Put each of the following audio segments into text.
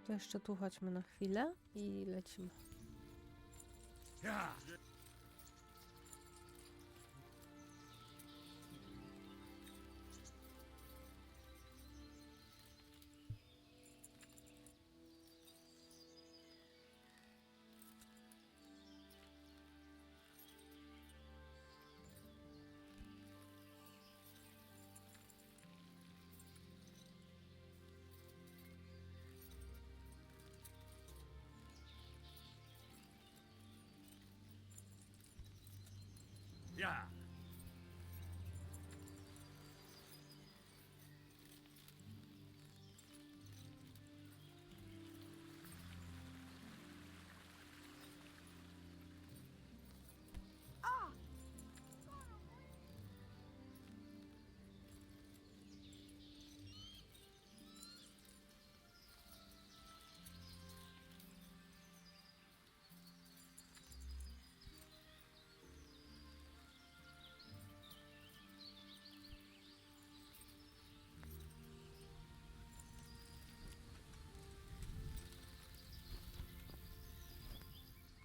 To jeszcze tu chodźmy na chwilę i lecimy. Yeah.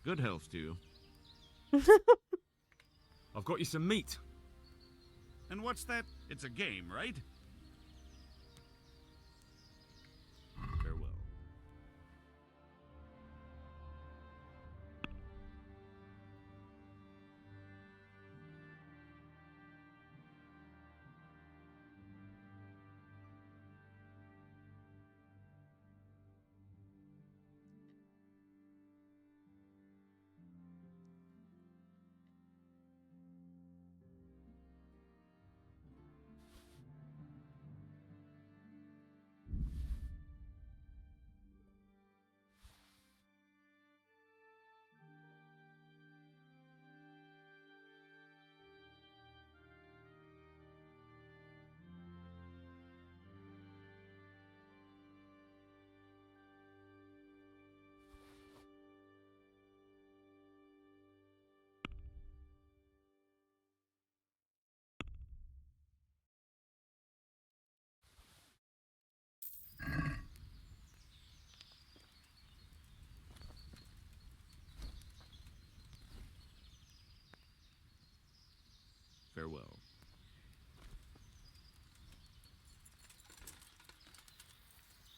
Good health to you. I've got you some meat. And what's that? It's a game, right? Farewell. Farewell.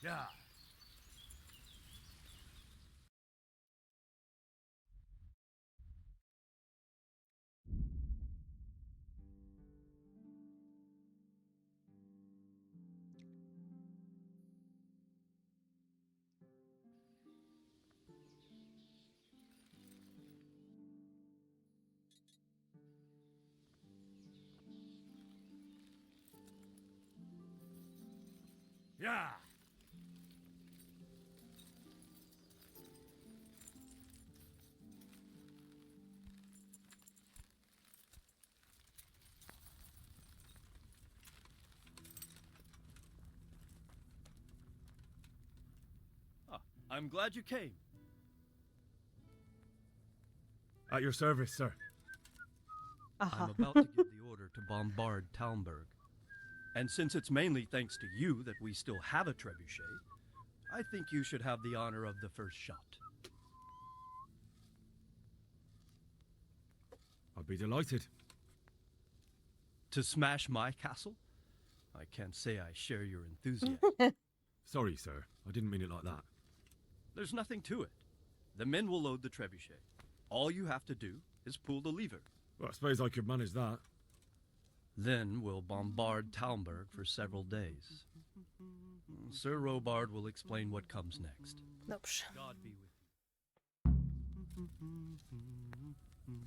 Yeah. Yeah. I'm glad you came. At your service, sir. Aha. I'm about to give the order to bombard Talmberg. And since it's mainly thanks to you that we still have a trebuchet, I think you should have the honor of the first shot. I'd be delighted. To smash my castle? I can't say I share your enthusiasm. Sorry, sir. I didn't mean it like that. There's nothing to it. The men will load the trebuchet. All you have to do is pull the lever. Well, I suppose I could manage that. Then we'll bombard Talmberg for several days. Sir Robard will explain what comes next. Dobrze. God be with you.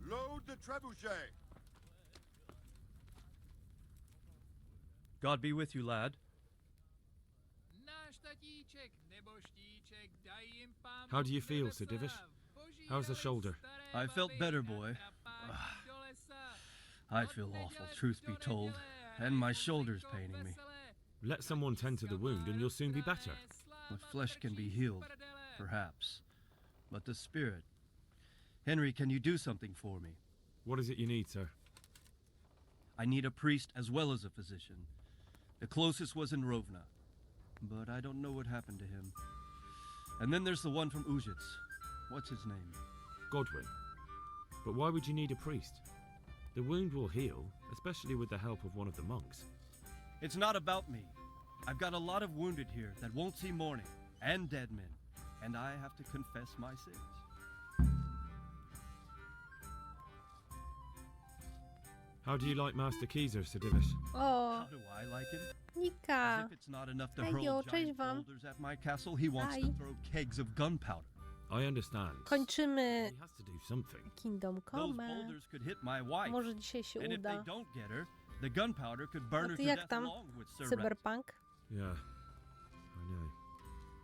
Load the trebuchet. God be with you, lad. How do you feel, Sir Divish? How's the shoulder? I felt better, boy. I feel awful, truth be told, and my shoulder's paining me. Let someone tend to the wound and you'll soon be better. The flesh can be healed, perhaps, but the spirit... Henry, can you do something for me? What is it you need, sir? I need a priest as well as a physician. The closest was in Rovna, but I don't know what happened to him. And then there's the one from Ujits. What's his name? Godwin. But why would you need a priest? The wound will heal, especially with the help of one of the monks. It's not about me. I've got a lot of wounded here that won't see morning, and dead men, and I have to confess my sins. How do you like Master Keezer, Sir Divish? O, How do I like him? As Nika. if it's not enough to Hejo, hurl cześć giant wam. boulders at my castle, he wants to Hi. throw kegs of gunpowder. I understand. Kończymy He has to do something. Kingdom Those Come. boulders could hit my wife, Może dzisiaj się and if they uda. don't get her, the gunpowder could burn A her ty to jak death tam? along with Sir Rex. Cyberpunk? Yeah, I know.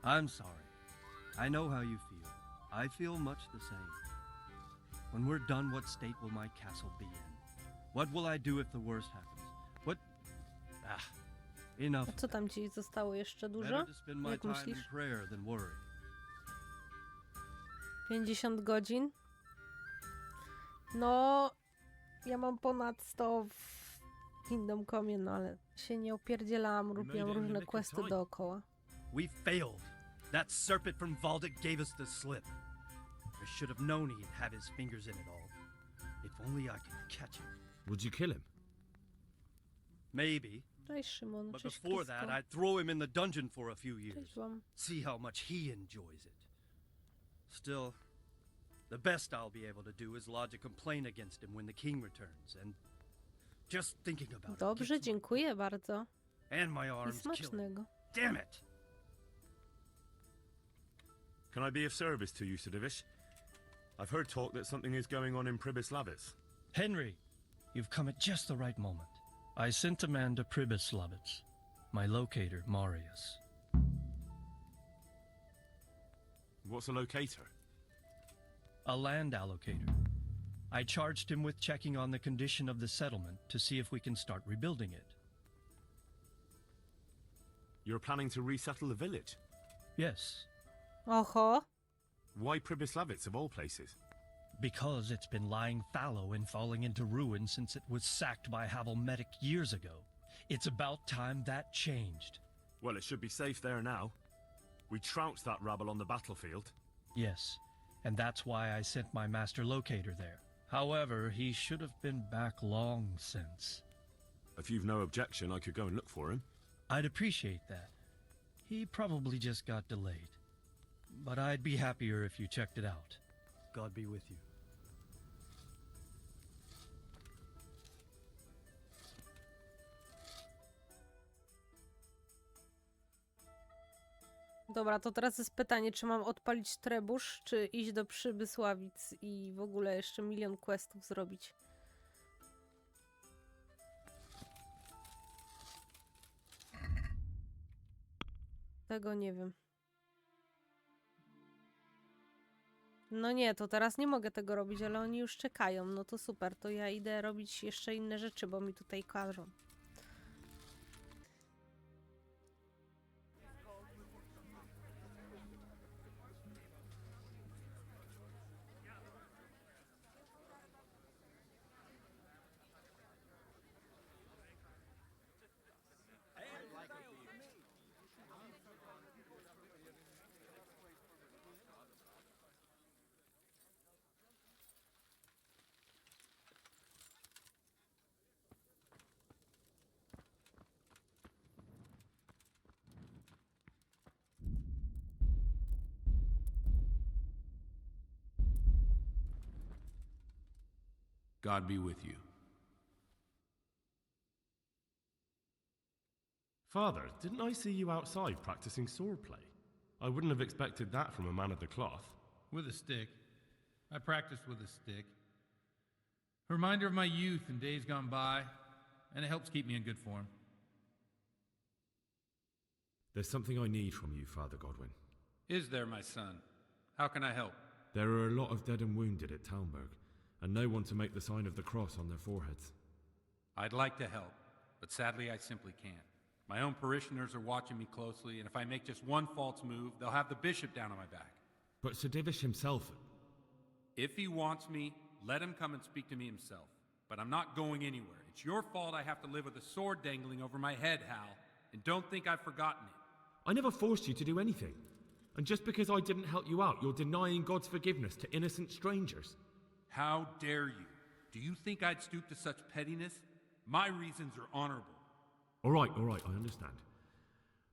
I'm sorry. I know how you feel. I feel much the same. When we're done, what state will my castle be in? What will I do if the worst happens? What? Enough. A co tam ci zostało jeszcze dużo? Better to spend my Jak time in myślisz? prayer than worry. 50 godzin? No, ja mam ponad 100 w Kingdom Come, no ale się nie opierdzielałam, robiłam made it in the różne nick of questy time. dookoła. We failed. That serpent from Valdic gave us the slip. I should have known he'd have his fingers in it all. If only I could catch him. Would you kill him? Maybe. Cześć Szymon, But cześć before Krysko. that, I'd throw him in the dungeon for a few years. Cześć wam. See how much he enjoys it. Still, the best I'll be able to do is lodge a complaint against him when the king returns, and just thinking about Dobrze, it gets dziękuję bardzo. and my I arms killing. smacznego. Damn it! Can I be of service to you, Sir Divish? I've heard talk that something is going on in Przybysławic. Henry, you've come at just the right moment. I sent a man to Przybysławic, my locator, Marius. What's a locator? A land allocator. I charged him with checking on the condition of the settlement to see if we can start rebuilding it. You're planning to resettle the village? Yes, Oho, Why Przybysławic of all places? because it's been lying fallow and falling into ruin since it was sacked by Havelmetic years ago. It's about time that changed. Well, it should be safe there now. We trounced that rabble on the battlefield. Yes, and that's why I sent my master locator there. However, he should have been back long since. If you've no objection, I could go and look for him. I'd appreciate that. He probably just got delayed. But I'd be happier if you checked it out. God be with you. dobra, to teraz jest pytanie, czy mam odpalić trebusz, czy iść do Przybysławic i w ogóle jeszcze milion questów zrobić. Tego nie wiem. No nie, to teraz nie mogę tego robić, ale oni już czekają. No to super, to ja idę robić jeszcze inne rzeczy, bo mi tutaj każą. God be with you. Father, didn't I see you outside practicing swordplay? I wouldn't have expected that from a man of the cloth. With a stick. I practiced with a stick. A reminder of my youth and days gone by, and it helps keep me in good form. There's something I need from you, Father Godwin. Is there, my son? How can I help? There are a lot of dead and wounded at Talmberg, and no one to make the sign of the cross on their foreheads. I'd like to help, but sadly I simply can't. My own parishioners are watching me closely, and if I make just one false move, they'll have the bishop down on my back. But Sir Divish himself... If he wants me, let him come and speak to me himself. But I'm not going anywhere. It's your fault I have to live with a sword dangling over my head, Hal. And don't think I've forgotten it. I never forced you to do anything. And just because I didn't help you out, you're denying God's forgiveness to innocent strangers. How dare you? Do you think I'd stoop to such pettiness? My reasons are honorable. All right, I understand.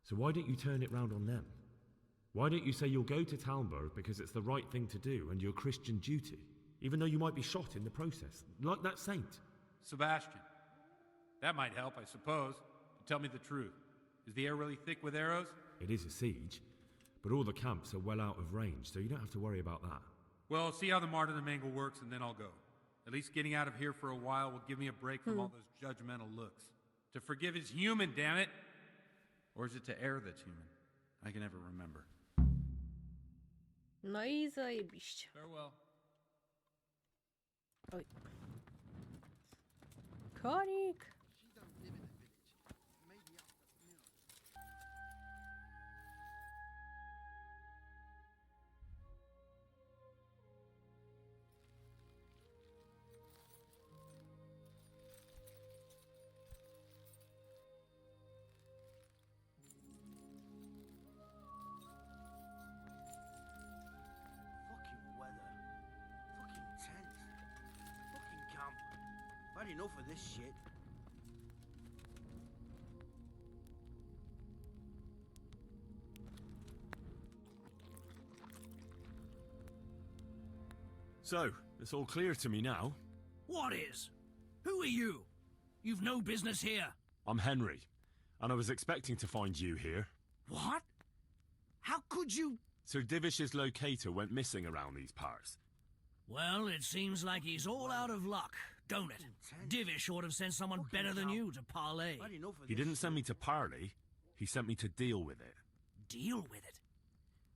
So why don't you turn it round on them? Why don't you say you'll go to Talmberg because it's the right thing to do and your Christian duty, even though you might be shot in the process, like that saint? Sebastian. That might help, I suppose. But tell me the truth. Is the air really thick with arrows? It is a siege, but all the camps are well out of range, so you don't have to worry about that. Well, see how the martyrdom angle works, and then I'll go. At least getting out of here for a while will give me a break from all those judgmental looks. To forgive is human, damn it! Or is it to err that's human? I can never remember. No i zajebiście. Farewell. Oj. Konik! Fucking weather. Fucking tents. Fucking camp. I've had enough of this shit. So, it's all clear to me now. What is? Who are you? You've no business here. I'm Henry, and I was expecting to find you here. What? How could you? Sir Divish's locator went missing around these parts. Well, it seems like he's all out of luck, don't it? Divish ought to have sent someone better than you to parley. He didn't send me to parley, he sent me to deal with it. Deal with it.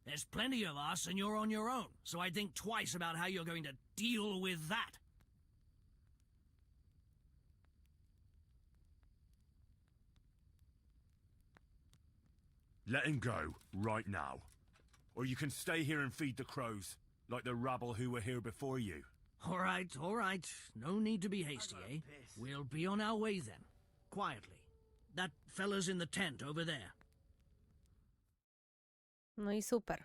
There's plenty of us and you're on your own, so I'd think twice about how you're going to deal with that. Let him go, right now. Or you can stay here and feed the crows, like the rabble who were here before you. All right. No need to be hasty, eh? We'll be on our way then. Quietly. That fella's in the tent over there. No i super.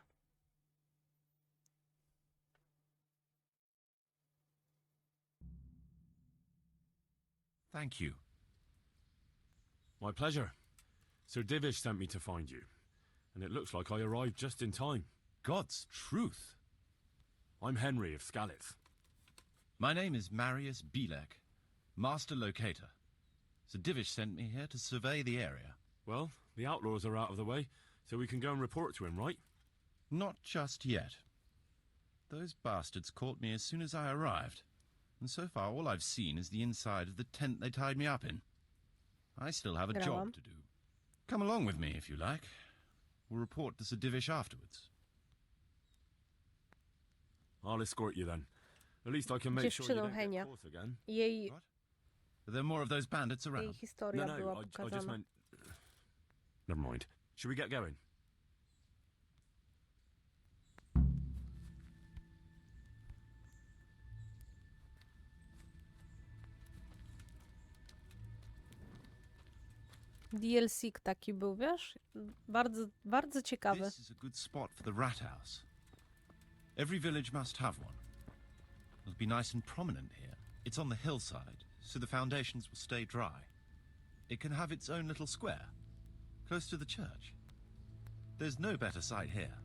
Thank you. My pleasure. Sir Divish sent me to find you, and it looks like I arrived just in time. God's truth. I'm Henry of Skalitz. My name is Marius Bielek, Master Locator. Sir Divish sent me here to survey the area. Well, the outlaws are out of the way, so we can go and report to him, right? Not just yet. Those bastards caught me as soon as I arrived, and so far all I've seen is the inside of the tent they tied me up in. I still have a job to do. Come along with me, if you like. We'll report to Sir Divish afterwards. I'll escort you then. At least I can make sure you Dziewczyną don't get Henia. caught again. Jej, What? Are there more of those bandits jej around? historia No, była I just pokazana. meant... Never mind. Should we get going? DLC taki był, wiesz? Bardzo ciekawy. This is a good spot for the rat house. Every village must have one. It'll be nice and prominent here. It's on the hillside, so the foundations will stay dry. It can have its own little square, close to the church. There's no better site here.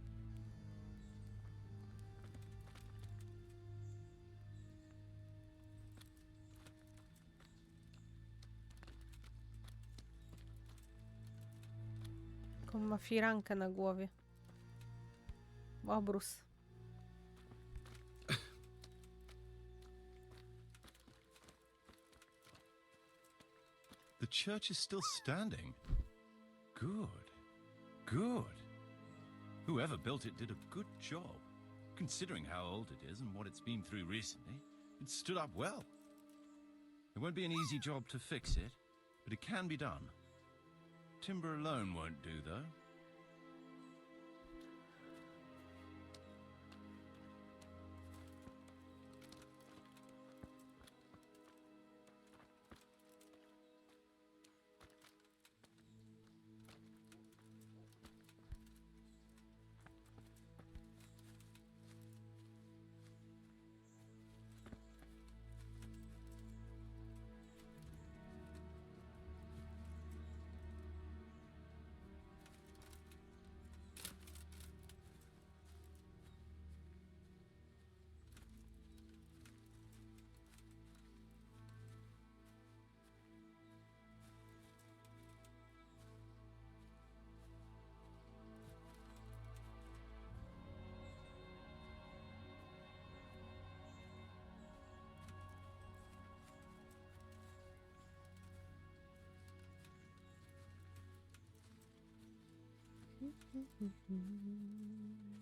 Taką ma firankę na głowie. Obrus. The church is still standing. Good. Good. Whoever built it did a good job. Considering how old it is and what it's been through recently, it stood up well. It won't be an easy job to fix it, but it can be done. Timber alone won't do, though.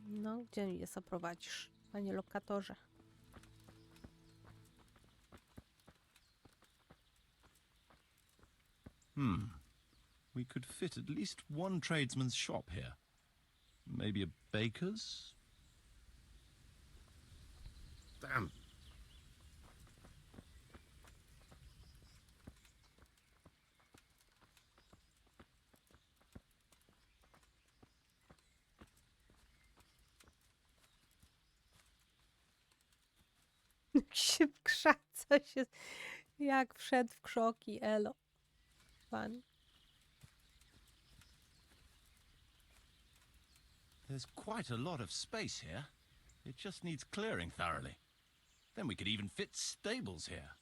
No, gdzie mnie zaprowadzisz, panie lokatorze? We could fit at least one tradesman's shop here. Maybe a baker's? Damn. Się wkrzaca się, jak wszedł w krzoki, elo. Pan. There's quite a lot of space here. It just needs clearing thoroughly. Then we could even fit stables here.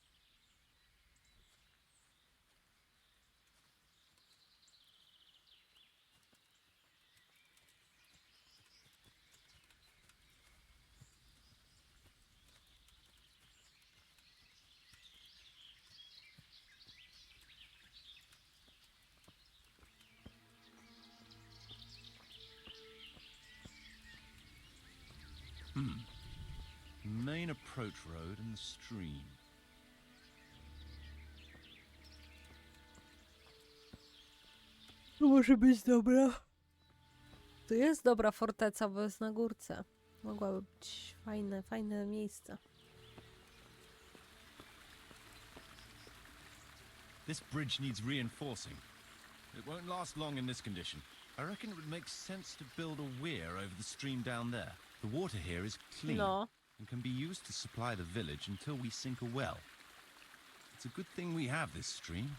Main approach road and the stream. To może być dobra. To jest dobra forteca, bo jest na górce. Mogłaby być fajne miejsce. This bridge needs reinforcing. It won't last long in this condition. I reckon it would make sense to build a weir over the stream down there. The water here is clean. No. And can be used to supply the village until we sink a well. It's a good thing we have this stream.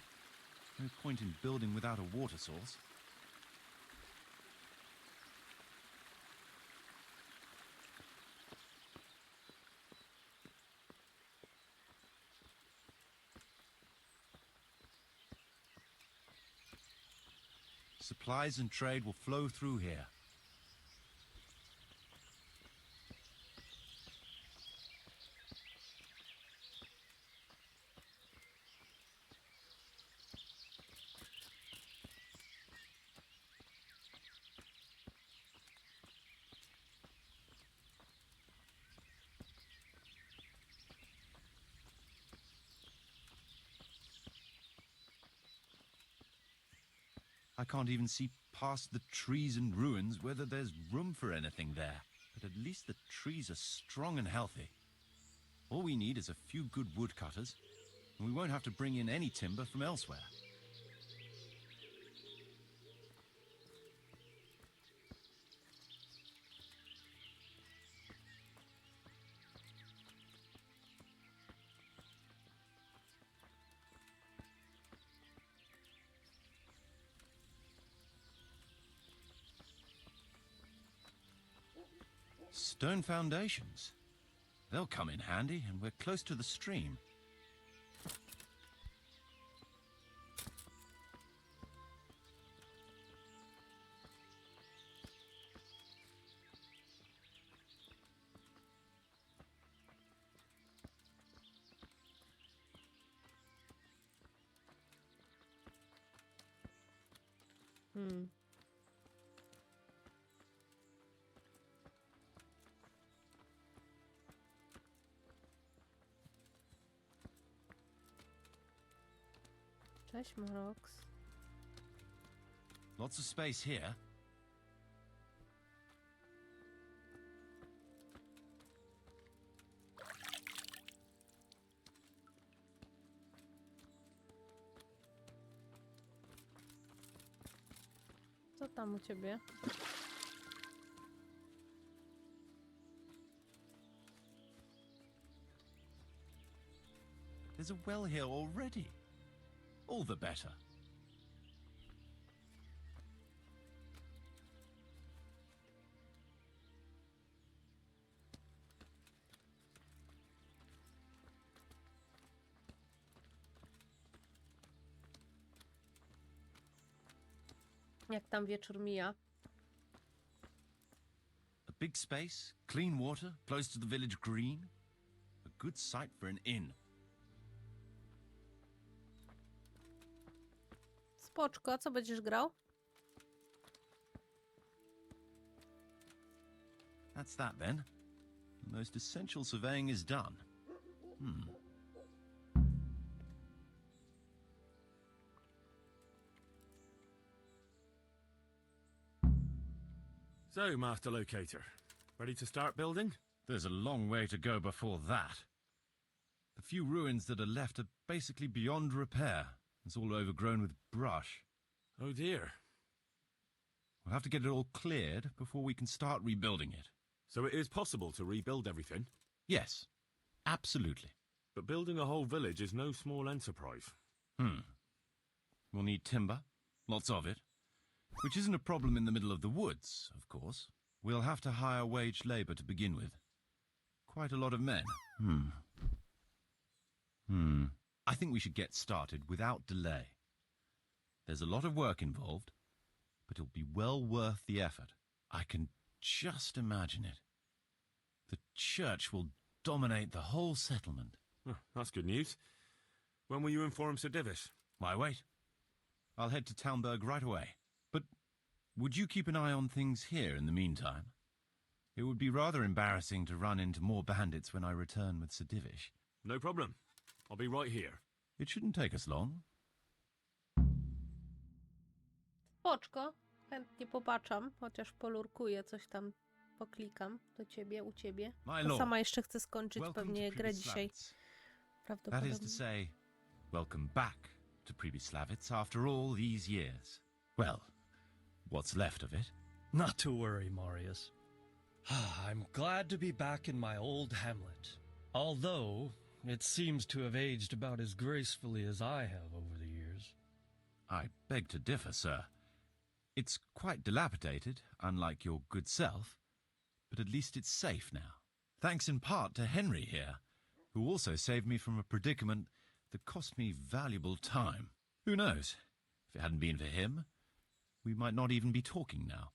No point in building without a water source. Supplies and trade will flow through here. I can't even see past the trees and ruins whether there's room for anything there. But at least the trees are strong and healthy. All we need is a few good woodcutters, and we won't have to bring in any timber from elsewhere. Stone foundations. They'll come in handy, and we're close to the stream. Cześć, Morox. Lots of space here. Co tam u ciebie? There's a well here already. All the better. Jak tam wieczór mija? A big space, clean water, close to the village green. A good site for an inn. Spoczko, co będziesz grał? That's that then. The most essential surveying is done. So, Master Locator, ready to start building? There's a long way to go before that. The few ruins that are left are basically beyond repair. It's all overgrown with brush. Oh dear. We'll have to get it all cleared before we can start rebuilding it. So it is possible to rebuild everything? Yes, absolutely. But building a whole village is no small enterprise. We'll need timber, lots of it. Which isn't a problem in the middle of the woods, of course. We'll have to hire wage labor to begin with. Quite a lot of men. I think we should get started without delay. There's a lot of work involved, but it'll be well worth the effort. I can just imagine it. The church will dominate the whole settlement. Oh, that's good news. When will you inform Sir Divish? Why wait? I'll head to Talmberg right away. But would you keep an eye on things here in the meantime? It would be rather embarrassing to run into more bandits when I return with Sir Divish. No problem. I'll be right here. It shouldn't take us long. Spoczko. Chętnie popatrzam, chociaż polurkuję, coś tam poklikam do ciebie, u ciebie. My To lord, sama jeszcze chcę skończyć welcome pewnie to grę dzisiaj. Przybysławic. That Prawdopodobnie. is to say, welcome back to Przybysławic after all these years. Well, what's left of it. Not to worry, Marius. I'm glad to be back in my old hamlet. Although, it seems to have aged about as gracefully as I have over the years. I beg to differ, sir. It's quite dilapidated, unlike your good self, but at least it's safe now. Thanks in part to Henry here, who also saved me from a predicament that cost me valuable time. Who knows? If it hadn't been for him, we might not even be talking now.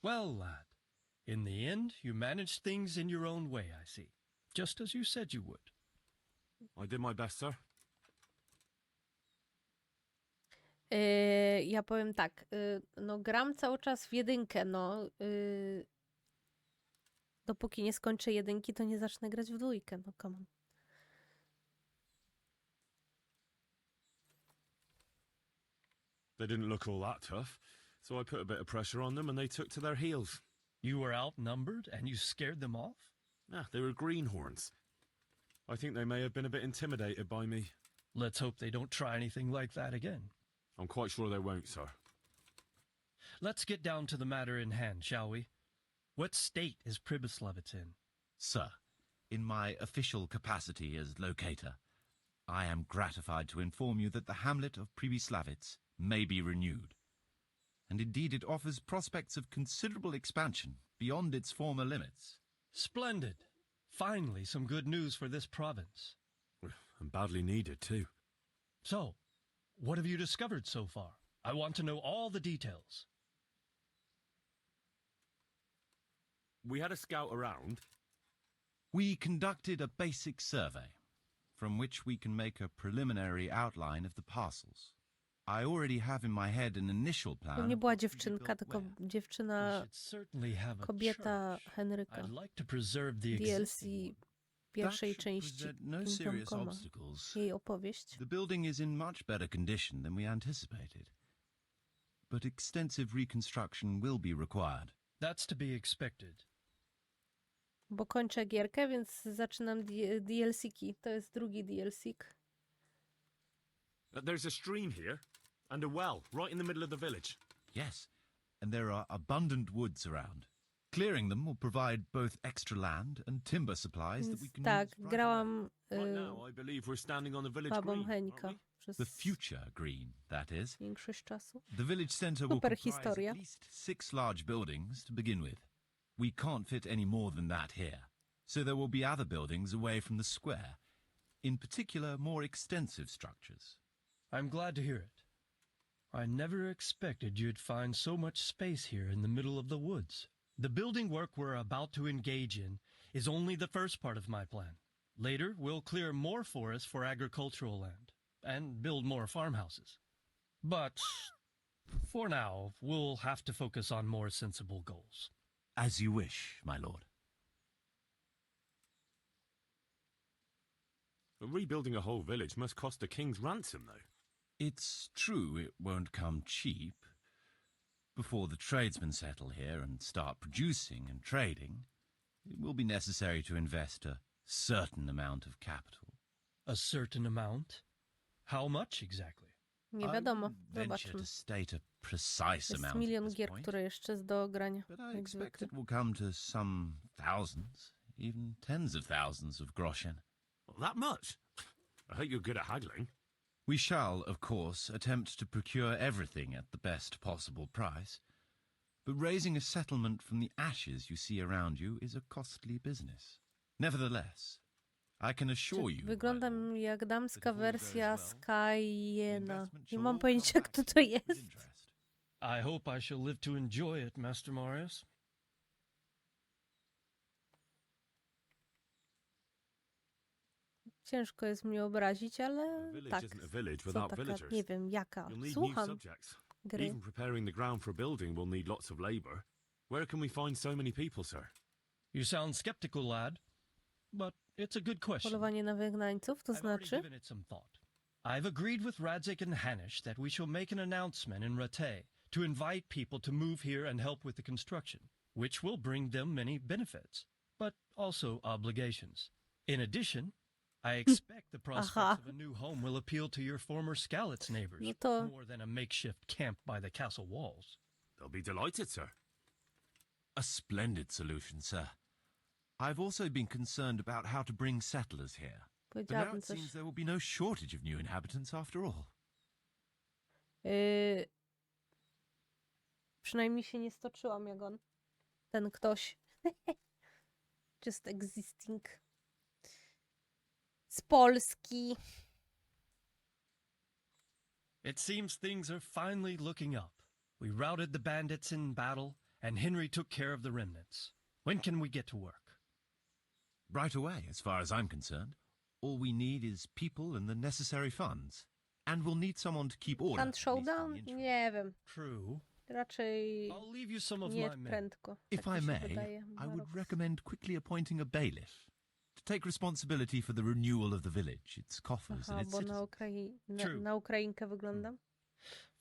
Well, lad, in the end, you managed things in your own way, I see. Just as you said you would. I did my best, sir. Ja powiem tak, no gram cały czas w jedynkę, no dopóki nie skończę jedynki, to nie zacznę grać w dwójkę, no come on. They didn't look all that tough, so I put a bit of pressure on them and they took to their heels. You were outnumbered and you scared them off? They were greenhorns. I think they may have been a bit intimidated by me. Let's hope they don't try anything like that again. I'm quite sure they won't, sir. Let's get down to the matter in hand, shall we? What state is Przybysławic in? Sir, in my official capacity as locator, I am gratified to inform you that the hamlet of Przybysławic may be renewed. And indeed it offers prospects of considerable expansion beyond its former limits. Splendid. Finally, some good news for this province. And badly needed, too. So, what have you discovered so far? I want to know all the details. We had a scout around. We conducted a basic survey, from which we can make a preliminary outline of the parcels. I already have in my head an initial To plan. nie była of what to be dziewczynka, built tylko where. We dziewczyna, should certainly have a kobieta church. Henryka. I'd like to preserve the DLC existing one. pierwszej That should części present no Kingdom serious Come. obstacles. Jej opowieść. The building is in much better condition than we anticipated. But extensive reconstruction will be required. That's to be expected. Bo kończę gierkę, więc zaczynam DLC-ki. To jest drugi DLC-k. There's a stream here, and a well, right in the middle of the village. Yes, and there are abundant woods around. Clearing them will provide both extra land and timber supplies that we Więc can tak, use right away. grałam Right now, I believe we're standing on the village babą green, aren't Henka we? przez The future green, that is. większość czasu. The village centre will Super comprise historia. at least 6 large buildings to begin with. We can't fit any more than that here, so there will be other buildings away from the square, in particular more extensive structures. I'm glad to hear it. I never expected you'd find so much space here in the middle of the woods. The building work we're about to engage in is only the first part of my plan. Later, we'll clear more forest for agricultural land and build more farmhouses. But for now, we'll have to focus on more sensible goals. As you wish, my lord. Rebuilding a whole village must cost a king's ransom, though. It's true it won't come cheap. Before the tradesmen settle here and start producing and trading, it will be necessary to invest a certain amount of capital. A certain amount? How much exactly? Nie wiadomo, I wouldn't venture zobaczmy. to state a precise Jest amount milion at this gier, point, które jeszcze jest do ogrania, but I jak expect zwykle. it will come to some thousands, even tens of thousands of groschen. Well, that much? I hope you're good at haggling. We shall, of course, attempt to procure everything at the best possible price, but raising a settlement from the ashes you see around you is a costly business. Nevertheless, I can assure you, my Wyglądam lord, jak damska all goes wersja well, Skyena. investment Nie shall mam all pojęcia, come kto back to with jest. interest. I hope I shall live to enjoy it, Master Marius. Ciężko jest mnie obrazić, A ale village tak. isn't a village Co without taka, villagers. nie wiem, jaka. You'll need new Słucham subjects. gry. Even preparing the ground for a building will need lots of labor. Where can we find so many people, sir? You sound skeptical, lad, but it's a good question. Polowanie na wygnańców, to I've already znaczy? given it some thought. I've agreed with Radzik and Hanish that we shall make an announcement in Rattay to invite people to move here and help with the construction, which will bring them many benefits, but also obligations. In addition, I expect the prospects of a new home will appeal to your former Skalitz neighbors No to more than a makeshift camp by the castle walls. They'll be delighted, sir. A splendid solution, sir. I've also been concerned about how to bring settlers here. But now powiedziałabym it seems coś. there will be no shortage of new inhabitants after all. Przynajmniej się nie stoczyłam jak on. Ten ktoś. Just existing. Z Polski. It seems things are finally looking up. We routed the bandits in battle, and Henry took care of the remnants. When can we get to work? Right away, as far as I'm concerned. All we need is people and the necessary funds. And we'll need someone to keep order. Hand at least showdown? in the interim. Nie wiem. True. Raczej I'll leave you some of nie my men. prędko. If tak mi I się may, wydaje. I Na would rok. recommend quickly appointing a bailiff to take responsibility for the renewal of the village, its coffers Aha, and its bo citizens. True. na Ukrainkę wyglądam?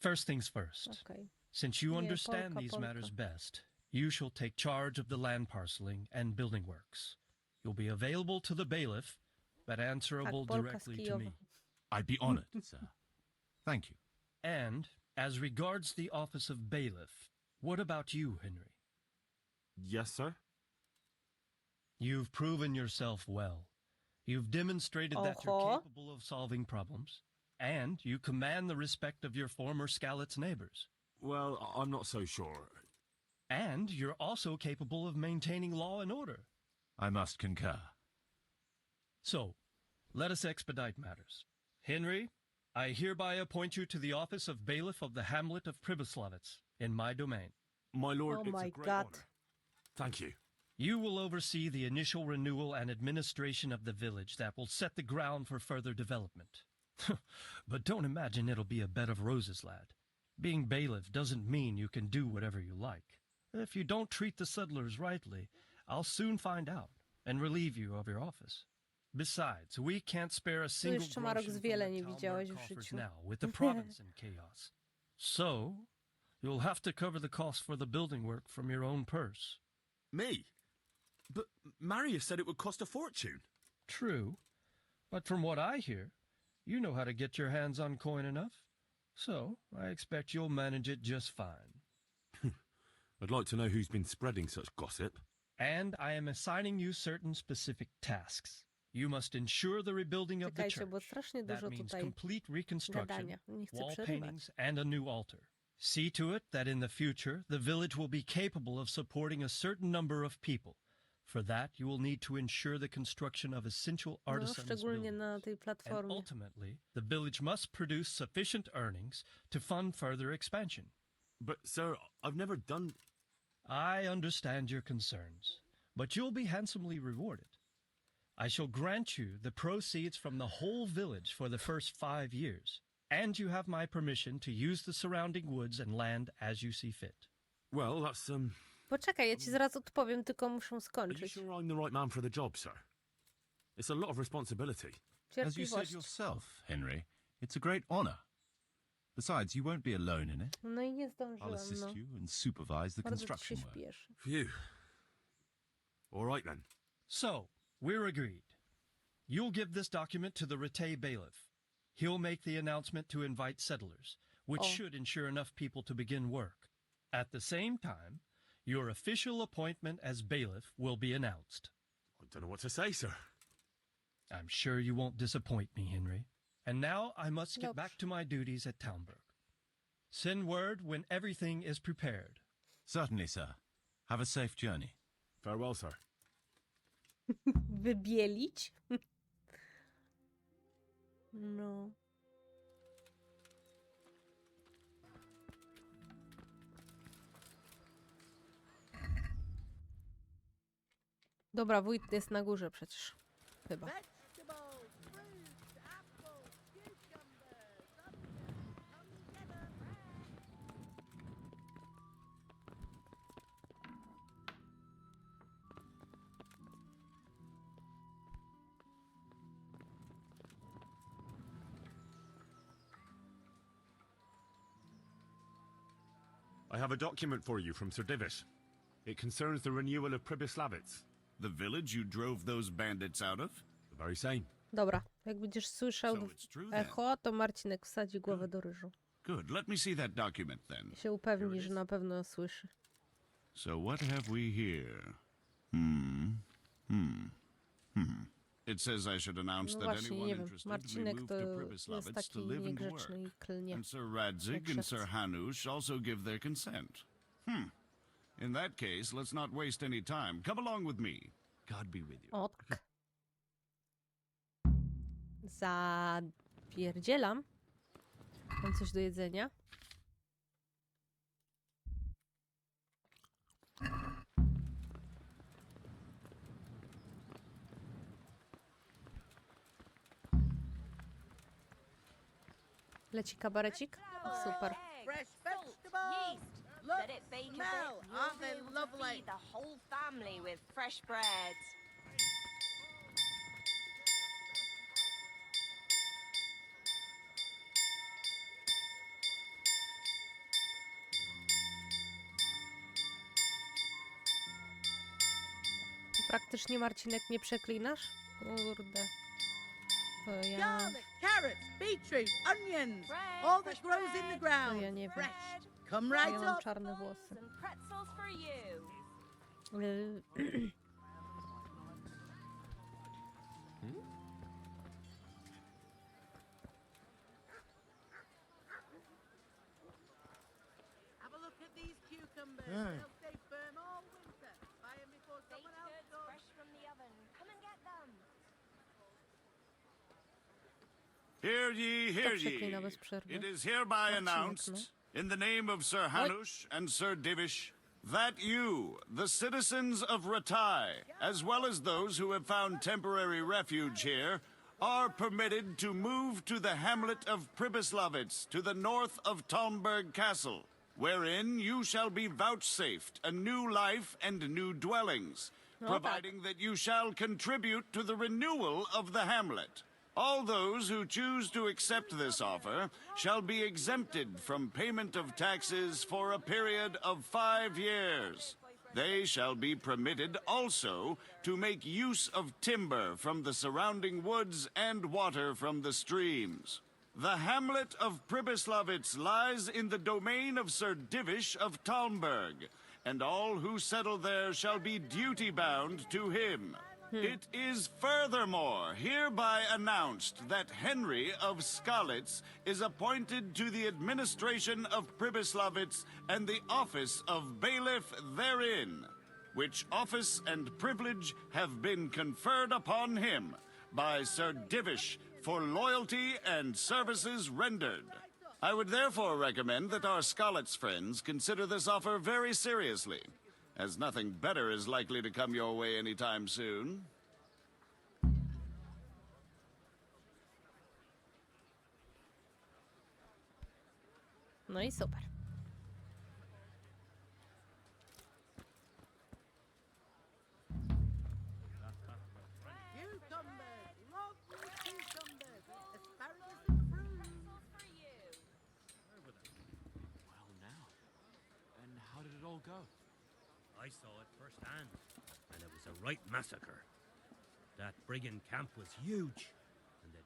First things first. Okej. Since you Nie, understand Polka, these Polka. matters best, you shall take charge of the land parceling and building works. You'll be available to the bailiff, but answerable Tak, Polka z directly to Kijowa. me. I'd be honored, sir. Thank you. And, as regards the office of bailiff, what about you, Henry? Yes, sir? You've proven yourself well. You've demonstrated that you're Oho. capable of solving problems, and you command the respect of your former Skalitz neighbors. Well, I'm not so sure. And you're also capable of maintaining law and order. I must concur. So, let us expedite matters. Henry, I hereby appoint you to the office of bailiff of the hamlet of Przybysławic in my domain. My lord, Oh it's my a great God. honor. Thank you. You will oversee the initial renewal and administration of the village that will set the ground for further development. But don't imagine it'll be a bed of roses, lad. Being bailiff doesn't mean you can do whatever you like. If you don't treat the settlers rightly, I'll soon find out and relieve you of your office. Besides, we can't spare a single jeszcze Marok groschen z from wiele the nie Talmud widziałeś w coffers życiu. now, with the province in chaos. So, you'll have to cover the cost for the building work from your own purse. Me? But Marius said it would cost a fortune. True, but from what I hear, you know how to get your hands on coin enough. So, I expect you'll manage it just fine. I'd like to know who's been spreading such gossip. And I am assigning you certain specific tasks. You must ensure the rebuilding of the Czekajcie, bo church. strasznie That dużo means tutaj complete reconstruction, gadania. Nie chcę wall przerywać. paintings, and a new altar. See to it that in the future, the village will be capable of supporting a certain number of people. For that, you will need to ensure the construction of essential No, artisans' szczególnie na buildings. tej And platformie. ultimately, the village must produce sufficient earnings to fund further expansion. But, sir, I've never done... I understand your concerns, but you'll be handsomely rewarded. I shall grant you the proceeds from the whole village for the first 5 years, and you have my permission to use the surrounding woods and land as you see fit. Well, that's, Poczekaj, ja ci zaraz odpowiem, tylko muszę Are you skończyć. sure I'm the right man for the job, sir? It's a lot of responsibility. As you said Cierpliwość. yourself, Henry, it's a great honor. Besides, you won't be alone in it. No i nie I'll zdążyłam, assist no. you and supervise the Bardzo ci się construction work. śpieszy. Phew. All right then. So, we're agreed. You'll give this document to the Rete bailiff. He'll make the announcement to invite settlers, which Oh. should ensure enough people to begin work. At the same time, your official appointment as bailiff will be announced. I don't know what to say, sir. I'm sure you won't disappoint me, Henry. And now I must get back to my duties at Talmberg. Send word when everything is prepared. Certainly, sir. Have a safe journey. Farewell, sir. Wybielić? No. Dobra, wójt jest na górze przecież. Chyba. I have a document for you from Sir Divish. It concerns the renewal of Przybysławic. The village you drove those bandits out of? The very same. Dobra, jak będziesz słyszał So it's true then. echo, to Marcinek wsadzi głowę do ryżu. Good. Let me see that document then. I się upewni, że na pewno słyszy. So what have we here? It says I should announce No that właśnie, anyone nie wiem. interested to be Marcinek moved to to jest Przybysławic taki to live and work. niegrzeczny i klnie. And Sir Radzig and Sir Hanush also give their consent. In that case, let's not waste any time. Come along with me. God be with you. O, tak. Zapierdzielam. Mam coś do jedzenia. Leci kabarecik? Super. Fresh vegetables. Look, Let it bake smell. a bit. You'll Aren't be they able to lovely? feed the whole family with fresh bread. Praktycznie, Marcinek, nie przeklinasz? Kurde. To ja... Garlic, carrots, beetroot, onions. Bread, All that fresh grows in the bread. ground. To ja nie wiem. Fresh. Come Ja right mam up. czarne włosy. And pretzels for you. Have a look at these cucumbers. They'll stay firm all winter. Buy them before someone else Baked goods does. fresh from the oven. Come and get them. Hear ye, hear To przeklina ye. bez przerwy. It is hereby Marcinek, announced, in the name of Sir Hanush and Sir Divish, that you, the citizens of Ratai, as well as those who have found temporary refuge here, are permitted to move to the hamlet of Przybysławic to the north of Talmberg Castle, wherein you shall be vouchsafed a new life and new dwellings, providing that you shall contribute to the renewal of the hamlet. All those who choose to accept this offer shall be exempted from payment of taxes for a period of 5 years. They shall be permitted also to make use of timber from the surrounding woods and water from the streams. The hamlet of Przybysławic lies in the domain of Sir Divish of Talmberg, and all who settle there shall be duty-bound to him. It is furthermore hereby announced that Henry of Skalitz is appointed to the administration of Przybysławic and the office of bailiff therein, which office and privilege have been conferred upon him by Sir Divish for loyalty and services rendered. I would therefore recommend that our Skalitz friends consider this offer very seriously, as nothing better is likely to come your way anytime soon. No i super. Cucumbers. Lovely cucumbers. all go? I saw it firsthand, and it was a right massacre. That brigand camp was huge, and the